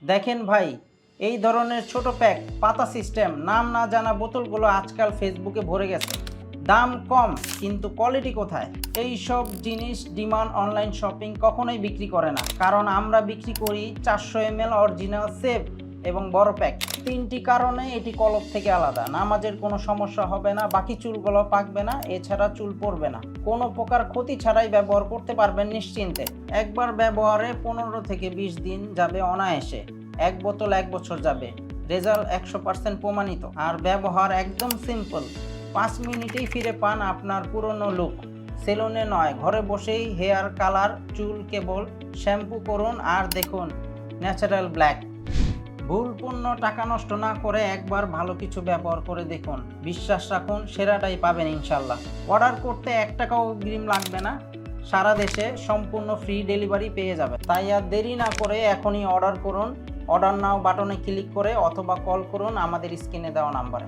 দেখেন ভাই, এই ধরনের ছোট প্যাক পাতা সিস্টেম নাম না জানা বোতলগুলো আজকাল ফেসবুকে ভরে গেছে। দাম কম কিন্তু কোয়ালিটি কোথায়? এই সব জিনিস ডিমান্ড অনলাইন শপিং কখনোই বিক্রি করে না, কারণ আমরা বিক্রি করি 400 ml অরিজিনাল সেফ এবং বড় প্যাক। তিনটি কারণে এটি কলপ থেকে আলাদা। নামাজের কোনো সমস্যা হবে না, বাকি চুলগুলো পাকবে না, এছাড়া চুল পড়বে না। কোনো প্রকার ক্ষতি ছাড়াই ব্যবহার করতে পারবেন নিশ্চিন্তে। একবার ব্যবহারে 15 থেকে 20 দিন যাবে অনায়াসে। এক বোতল 1 বছর যাবে। রেজাল্ট 100% প্রমাণিত। আর ব্যবহার একদম সিম্পল। 5 মিনিটেই ফিরে পান আপনার পুরনো লুক। সেলুনে নয়, ঘরে বসেই হেয়ার কালার, চুল কেবল শ্যাম্পু করুন আর দেখুন ন্যাচারাল ব্ল্যাক। ভুলপূর্ণ টাকা নষ্ট না করে একবার ভালো কিছু ব্যবহার করে দেখুন। বিশ্বাস রাখুন, সেরাটাই পাবেন ইনশাল্লাহ। অর্ডার করতে 1 টাকাও অগ্রিম লাগবে না। সারা দেশে সম্পূর্ণ ফ্রি ডেলিভারি পেয়ে যাবে। তাই আর দেরি না করে এখনই অর্ডার করুন। অর্ডার নাও বাটনে ক্লিক করে অথবা কল করুন আমাদের স্ক্রিনে দেওয়া নাম্বারে।